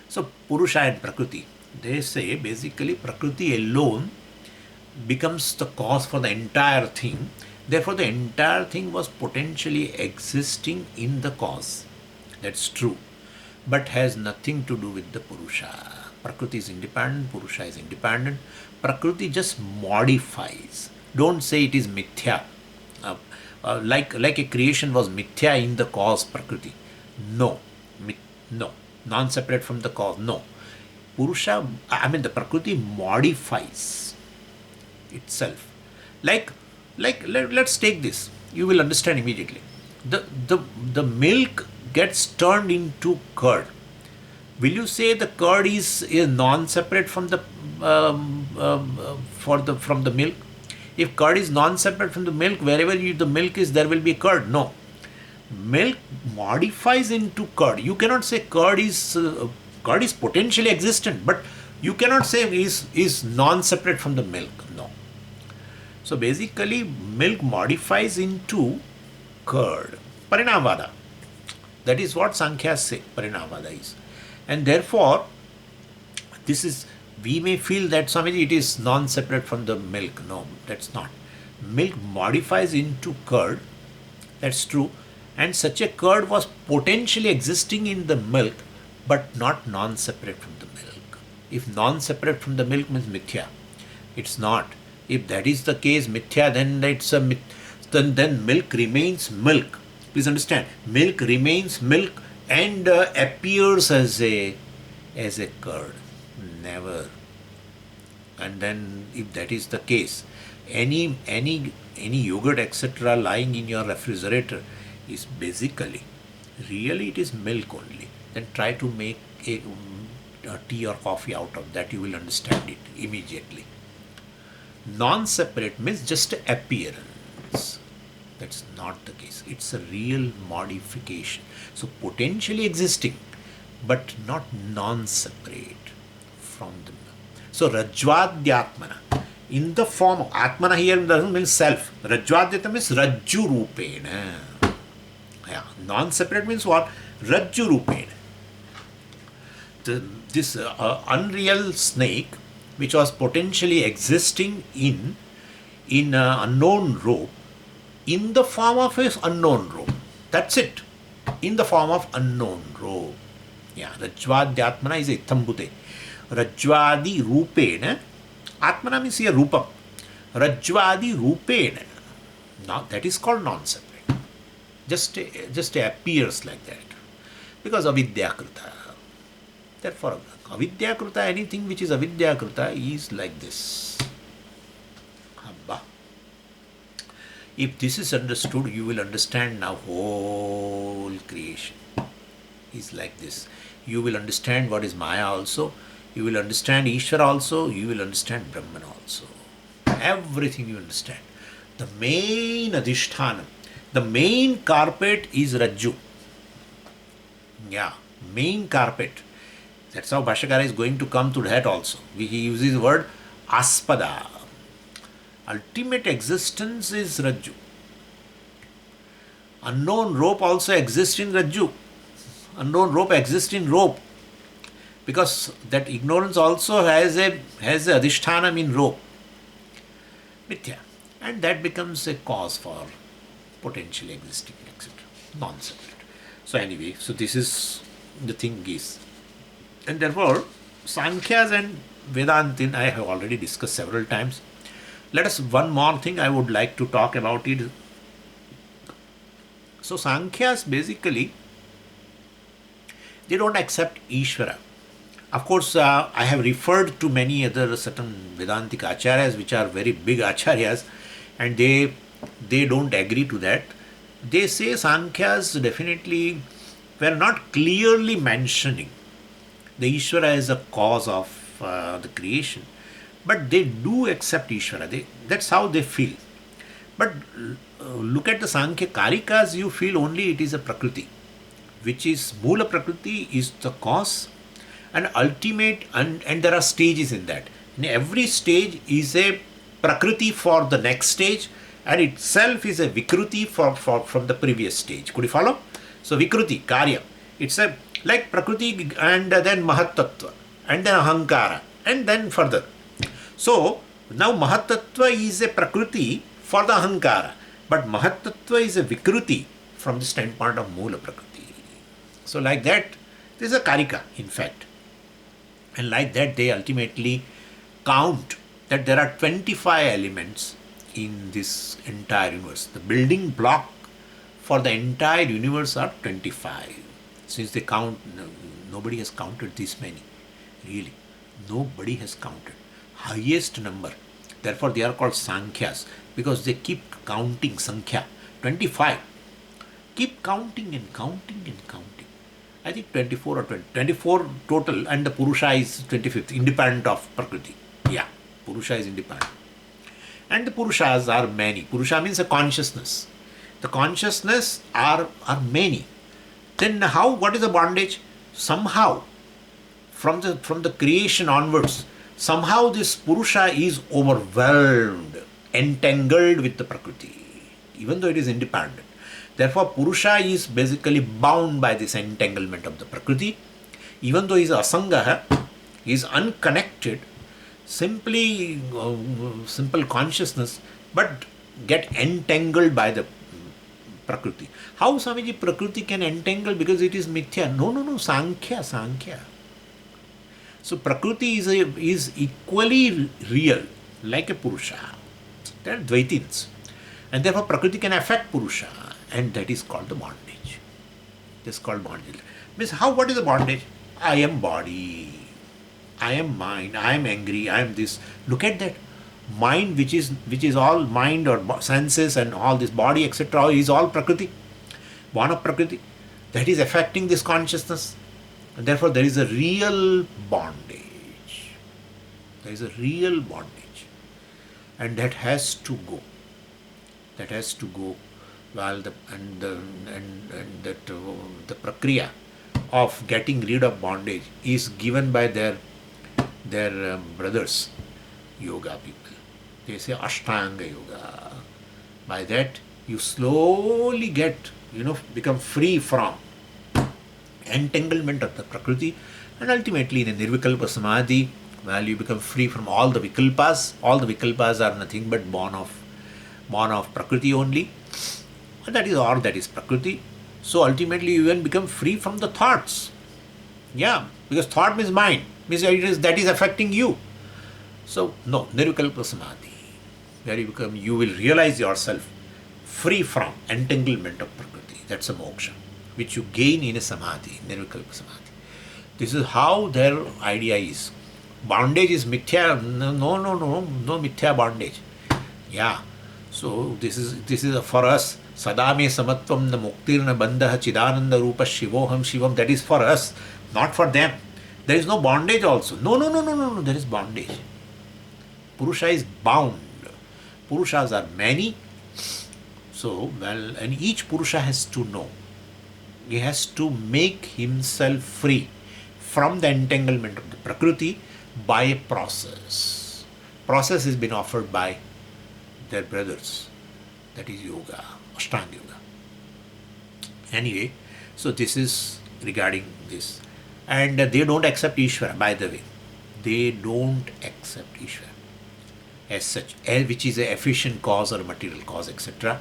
So Purusha and Prakriti, they say basically Prakriti alone becomes the cause for the entire thing. Therefore the entire thing was potentially existing in the cause. That's true. But has nothing to do with the Purusha. Prakriti is independent, Purusha is independent. Prakriti just modifies. Don't say it is mithya. Like a creation was mithya in the cause Prakriti. No. No. Non-separate from the cause. No. Purusha, the Prakriti modifies itself. Let's take this. You will understand immediately. The milk gets turned into curd. Will you say the curd is non-separate from the from the milk? If curd is non-separate from the milk, wherever the milk is, there will be curd. No. milk modifies into curd. You cannot say curd is potentially existent, but you cannot say is non-separate from the milk. No. So basically, milk modifies into curd. Parinavada. That is what Sāṅkhyas say. Parinavada is, and therefore, we may feel that Swamiji it is non-separate from the milk. No, that's not. Milk modifies into curd. That's true. And such a curd was potentially existing in the milk, but not non-separate from the milk. If non-separate from the milk means Mithyā, it's not. If that is the case, Mithyā, then it's a then milk remains milk. Please understand, milk remains milk and appears as a curd. Never. And then, if that is the case, any yogurt etc. lying in your refrigerator is basically, really it is milk only. Then try to make a tea or coffee out of that. You will understand it immediately. Non-separate means just appearance. That's not the case. It's a real modification. So potentially existing, but not non-separate from the milk. So rajvadhyatmana, in the form of atmana here doesn't mean self. Rajvadhyatmana means rajju-rupena. Yeah. Non-separate means what? Rajju-rupena. This unreal snake, which was potentially existing in unknown rope, in the form of his unknown rope. That's it. In the form of unknown rope. Yeah. Rajvadhyatmana is itthambute. Rajvadi rupena. Atmana means here rupam. Rajvadi rupena. Now that is called non-separate. Just appears like that. Because avidyakrita. Therefore, avidyakrita, anything which is avidyakrita is like this. Abba. If this is understood, you will understand now whole creation is like this. You will understand what is Maya also. You will understand Īśvara also. You will understand Brahman also. Everything you understand. The main adhishthanam, the main carpet is Rajju. Yeah, main carpet. That's how Bhashyakara is going to come to that also. He uses the word aspada. Ultimate existence is Rajju. Unknown rope also exists in Rajju. Unknown rope exists in rope. Because that ignorance also has a adhishthanam in rope. Mithyā. And that becomes a cause for potentially existing, etc. Non-separate. So anyway, so this is the thing is. And therefore, Sāṅkhyas and Vedantin I have already discussed several times. Let us, one more thing I would like to talk about it. So Sāṅkhyas basically, they don't accept Īśvara. Of course, I have referred to many other certain Vedāntic acharyas which are very big acharyas, and they don't agree to that. They say Sāṅkhyas definitely were not clearly mentioning the Īśvara as a cause of the creation, but they do accept Īśvara. That's how they feel. But look at the Sāṅkhya Kārikas, you feel only it is a Prakriti, which is Moola Prakriti is the cause and ultimate, and there are stages in that. In every stage is a Prakriti for the next stage, and itself is a Vikruti from the previous stage. Could you follow? So Vikruti, Karya, it's a like Prakriti and then Mahattattva and then Ahankara and then further. So now Mahattattva is a Prakriti for the Ahankara, but Mahattattva is a Vikruti from the standpoint of Moola Prakriti. So like that, this is a Karika in fact. And like that they ultimately count that there are 25 elements in this entire universe. The building block for the entire universe are 25. Since they count, nobody has counted this many. Really, nobody has counted. Highest number. Therefore, they are called Sāṅkhyas because they keep counting Sāṅkhya. 25. Keep counting and counting and counting. I think 24 or 20. 24 total, and the Purusha is 25th, independent of Prakriti. Yeah, Purusha is independent. And the Purushas are many. Purusha means a consciousness. The consciousness are many. Then how? What is the bondage? Somehow, from the creation onwards, somehow this Purusha is overwhelmed, entangled with the Prakriti, even though it is independent. Therefore, Purusha is basically bound by this entanglement of the Prakriti, even though he is Asangaha, he is unconnected, simply simple consciousness, but get entangled by the Prakriti. How, Swamiji, Prakriti can entangle? Because it is Mithya. No, Sāṅkhya. So Prakriti is equally real, like a Purusha. They are Dvaitins. And therefore Prakriti can affect Purusha, and that is called the bondage. It is called bondage. Means how? What is the bondage? I am body, I am mind, I am angry, I am this. Look at that. Mind, which is all mind or senses and all this body, etc., is all Prakriti, born of Prakriti. That is affecting this consciousness. And therefore there is a real bondage. There is a real bondage. And that has to go. That has to go. While the prakriya of getting rid of bondage is given by their brothers, yoga people. They say Ashtanga Yoga. By that you slowly get, become free from entanglement of the Prakriti, and ultimately in a Nirvikalpa Samadhi, well, you become free from all the Vikalpas. All the Vikalpas are nothing but born of Prakriti only. And that is Prakriti. So ultimately you even become free from the thoughts. Yeah, because thought means mind, means that is affecting you. So no, Nirvikalpa Samadhi, where you will realize yourself free from entanglement of Prakriti. That's a moksha, which you gain in a Samadhi, Nirvikalpa Samadhi. This is how their idea is. Bondage is Mithya. No Mithya bondage. Yeah. So this is for us. Sadame samatvam na muktirna bandha chidananda rupa shivoham shivam. That is for us, not for them. There is no bondage also. No. There is bondage. Purusha is bound. Purushas are many. So, and each Purusha has to know. He has to make himself free from the entanglement of the Prakriti by a process. Process has been offered by their brothers. That is yoga, Ashtanga Yoga. Anyway, so this is regarding this. And they don't accept Ishwara, by the way. They don't accept Ishwara as such, which is an efficient cause or a material cause, etc.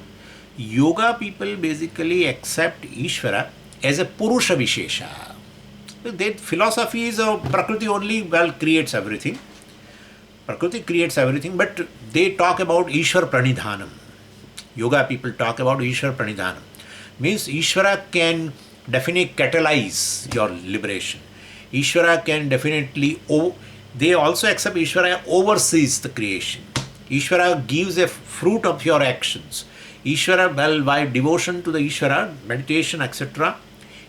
Yoga people basically accept Ishwara as a Purusha Vishesha. Their philosophy is Prakriti only creates everything. Prakriti creates everything, but they talk about Ishwara Pranidhanam. Yoga people talk about Ishwara Pranidhanam. Means Ishwara can definitely catalyze your liberation. Ishwara can definitely, they also accept Ishwara oversees the creation. Ishwara gives a fruit of your actions. Ishwara, by devotion to the Ishwara, meditation, etc.,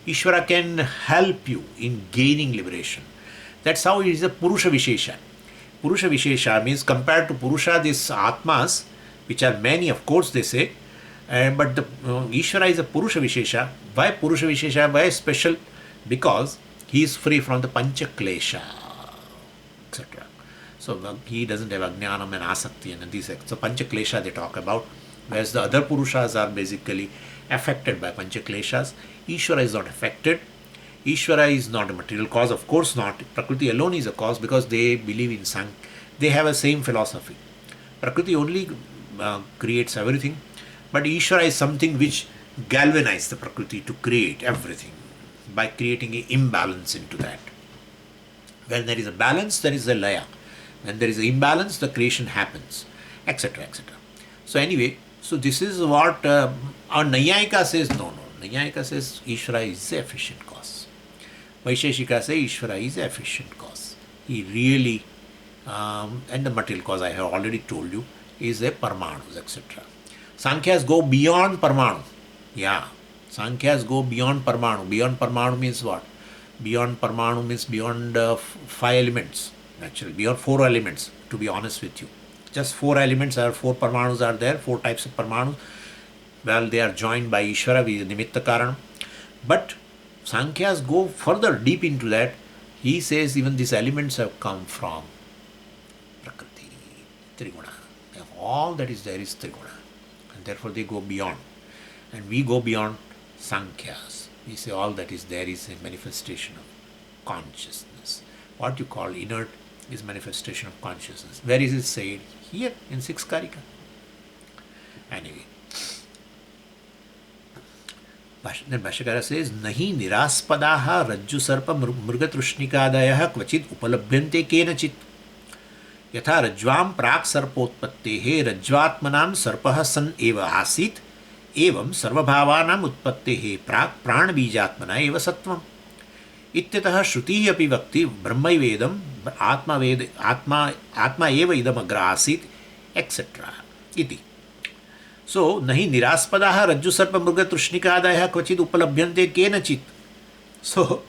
Ishwara can help you in gaining liberation. That's how it is a Purusha Vishesha. Purusha Vishesha means compared to Purusha, these Atmas, which are many, of course, they say, but the Ishwara is a Purusha Vishesha. Why Purusha Vishesha? Why special? Because he is free from the Pancha Klesha, etc. So he doesn't have Ajnanam and Asakti and these. So Pancha Klesha they talk about, whereas the other Purushas are basically affected by Pancha Kleshas. Ishwara is not affected. Ishwara is not a material cause, of course not. Prakriti alone is a cause because they believe in Sāṅkhya. They have a same philosophy. Prakriti only creates everything, but Ishwara is something which galvanizes the Prakriti to create everything by creating an imbalance into that. When there is a balance, there is a laya. When there is an imbalance, the creation happens, etc., etc. So anyway, so this is what our Nyāyika says. No. Nyāyika says Ishwara is the efficient cause. Vaisheshika says Ishwara is the efficient cause. He really, and the material cause I have already told you, is a Parmanus, etc. Saṅkhyas go beyond Parmanu. Yeah, Saṅkhyas go beyond Parmanu. Beyond Parmanu means what? Beyond Parmanu means beyond 5 elements. Naturally, beyond 4 elements, to be honest with you. Just 4 elements, 4 Parmanus are there, 4 types of Parmanus. well, they are joined by Ishwara, which is Nimitta Karana. But Saṅkhyas go further deep into that. He says even these elements have come from Prakriti, Triguna. All that is there is Triguna. And therefore they go beyond. And we go beyond Saṅkhyas. We say all that is there is a manifestation of consciousness. What you call inert is manifestation of consciousness. Where is it said? Here in 6 Karika. Anyway. Then Bhashyakara says, Nahi niraspadaha rajju-sarpa mrugatrushnikādayah kvachit upalabhyante kenachit. Yatha rajvam prak sarpotpattehe rajvatmanam sarpah san eva asit evam sarvabhavanam utpattehe prak pranabijatmana eva sattvam. Ityatah shruti api vakti brahmaivedam atma eva idam agra asit etc. Iti. So, nahi niraspadaha rajju-sarpa mrugatrushnikādayah kvachit upalabhyante kenachit. So,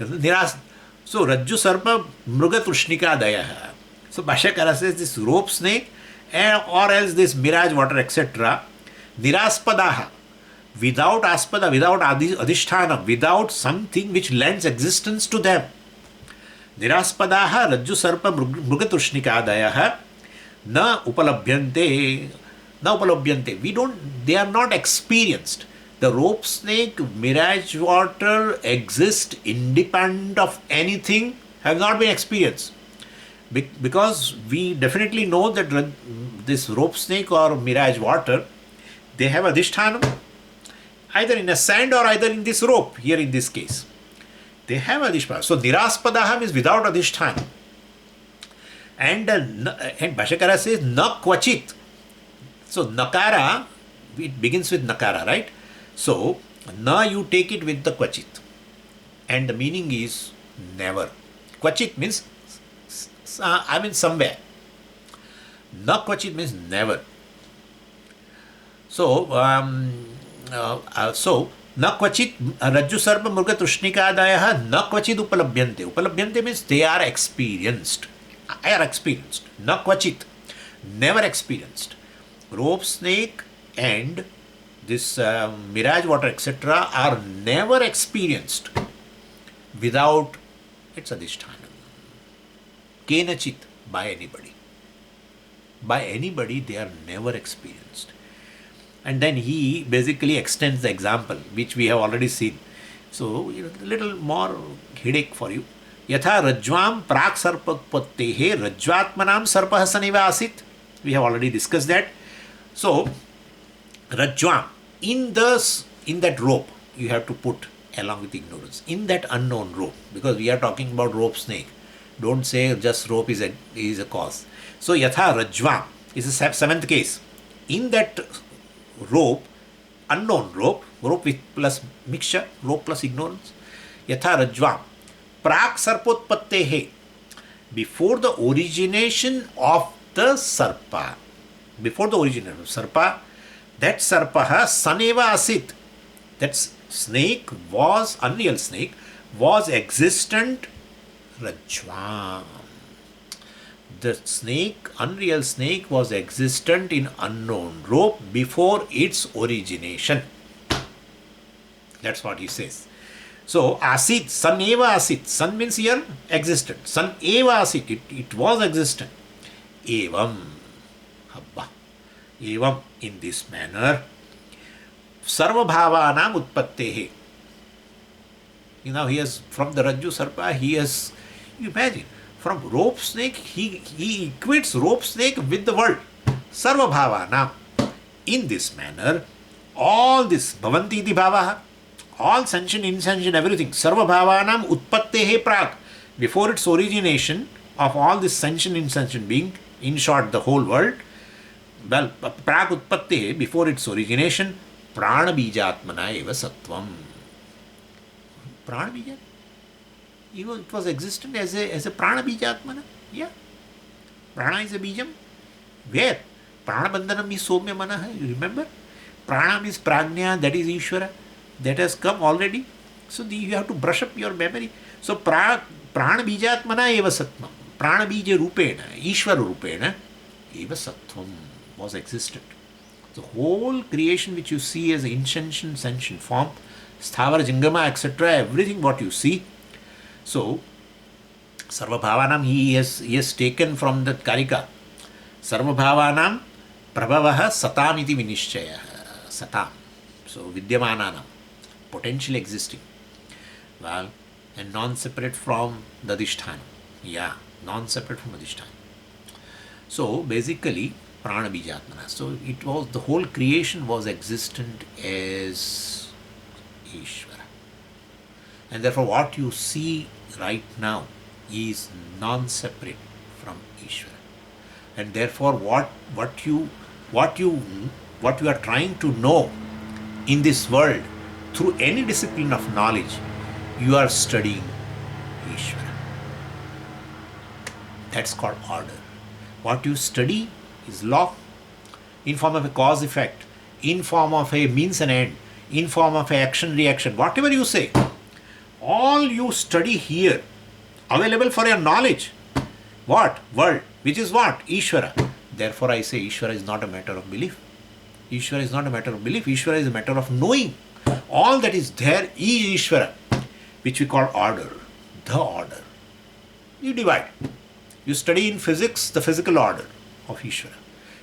rajju-sarpa mrugatrushnikādayah. So, Bhashyakara says this rope snake or else this mirage water etc. Niraspadaha, without aspada, without adhisthana, without something which lends existence to them. Niraspadaha rajju-sarpa mrugatrushnikādayah na upalabhyante. They are not experienced. The rope snake, mirage water exist independent of anything, have not been experienced. Because we definitely know that this rope snake or mirage water, they have adhisthana, either in a sand or either in this rope, here in this case. They have adhisthana. So, niraspadaha is without adhisthana. And Bhashyakara says, na kvachit. So, nakara, it begins with nakara, right? So, na you take it with the kvachit. And the meaning is never. Kvachit means, somewhere. Na kvachit means never. So, na kvachit rajju-sarpa mrugatrushnikādayah na kvachit upalabhyante. Upalabhyante means they are experienced. Na kvachit, never experienced. Rope snake and this mirage water etc. are never experienced without its adhisthana. Kenachit, by anybody. By anybody they are never experienced. And then he basically extends the example which we have already seen. So, a little more headache for you. Yatha rajvam prak sarpatpattehe rajvatmanam sarpah saneva asit. We have already discussed that. So, rajvam, in that rope, you have to put along with ignorance. In that unknown rope, because we are talking about rope snake. Don't say just rope is a cause. So, yatha rajvam is the 7th case. In that rope, unknown rope with plus mixture, rope plus ignorance. Yatha rajvam, prak sarpotpattehe, before the origination of the sarpa. Before the origin of sarpa, that sarpaha saneva asit. That snake was, unreal snake, was existent rajvam. The snake, unreal snake, was existent in unknown rope before its origination. That's what he says. So, asit, san eva asit. San means here existent. San eva asit. It was existent. Evam. Evam, in this manner, sarvabhavanam utpattehe. Now he has, from the rajju-sarpa, he has, you imagine, from rope snake, he equates rope snake with the world. Sarvabhavanam. In this manner, all this, bhavanti iti bhavaha, all sentient, insentient, everything, sarvabhavanam utpattehe prak, before its origination of all this sentient, insentient being, in short, the whole world, well, prak utpattehe, before its origination, pranabijatmana eva sattvam. Pranabijat? It was existent as a pranabijatmana. Yeah. Prana is a bijam. Where? Pranabandhanam is somya manaha. You remember? Prana is Prājña, that is Īśvara. That has come already. So you have to brush up your memory. So pranabijatmana eva sattvam. Pranabija rupena, Īśvara rupena, eva sattvam was existent. The whole creation which you see as insentient, sentient form, sthavara, jingama, etc., everything what you see. So, Sarva Bhavanam, he has taken from the Karika. Sarva Bhavanam Prabhavaha Satam iti Vinishchaya. Satam. So, Vidyamananam. Potentially existing. Well, and non-separate from the Adhisthana. Yeah, non-separate from Adhisthana. So, basically, Prana Bijatmana. So, it was, the whole creation was existent as Īśvara. And therefore, what you see right now is non-separate from Ishwara, and therefore what you are trying to know in this world through any discipline of knowledge, you are studying Ishwara. That's called order. What you study is law, in form of a cause effect, in form of a means and end, in form of a action reaction, whatever you say, all you study here, available for your knowledge. What? World. Which is what? Ishwara. Therefore I say Ishwara is not a matter of belief. Ishwara is not a matter of belief. Ishwara is a matter of knowing. All that is there is Ishwara, which we call order. The order. You divide. You study in physics, the physical order of Ishwara.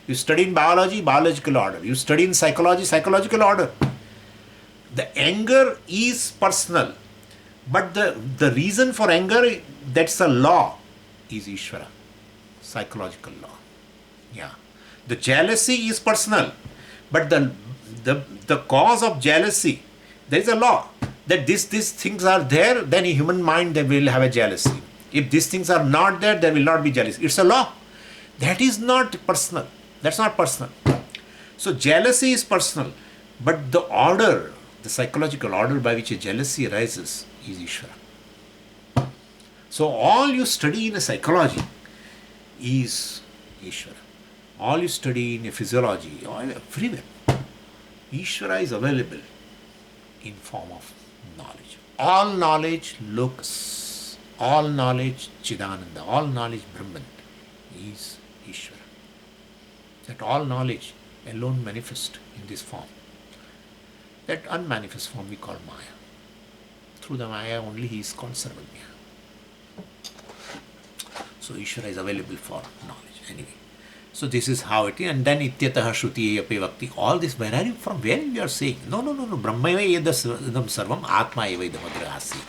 You study in biology, biological order. You study in psychology, psychological order. The anger is personal. But the reason for anger, that's a law, is Ishwara, psychological law. Yeah. The jealousy is personal, but the cause of jealousy, there is a law that these things are there, then in human mind they will have a jealousy. If these things are not there, there will not be jealousy. It's a law. That is not personal. That's not personal. So jealousy is personal, but the order, the psychological order by which a jealousy arises, is Ishwara. So all you study in a psychology is Ishwara. All you study in a physiology, everywhere, Ishwara is available in form of knowledge. All knowledge looks, all knowledge Chidananda, all knowledge Brahman is Ishwara. That all knowledge alone manifest in this form. That unmanifest form we call Maya. Through the Maya only he is called Sarvagya. So Ishwara is available for knowledge anyway. So this is how it is. And then Ityataha Shruti Ape Vakti. All this, where are you from? Where you are saying? No. Brahma eva idam sarvam Ātma eva idam adrasi.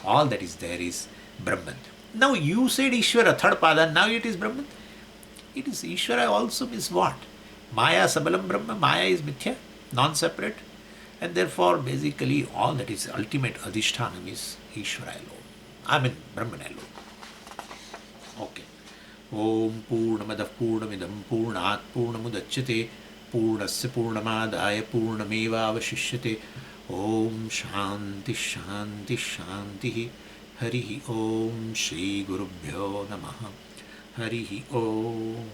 All that is there is Brahman. Now you said Ishwara, third pāda, now it is Brahman. It is Ishwara also means what? Maya sabalam Brahma. Maya is Mithyā, non-separate. And therefore, basically, all that is ultimate adhisthana is Ishwara alone. I mean, Brahman alone. Okay. Om Purnamadav Purnamidam Purnat Purnamudachyate Purnasya Purnamadaya Purnameva Avashishyate Om Shanti Shanti Shanti Harihi Om Shri Gurubhyo Namaha Harihi Om.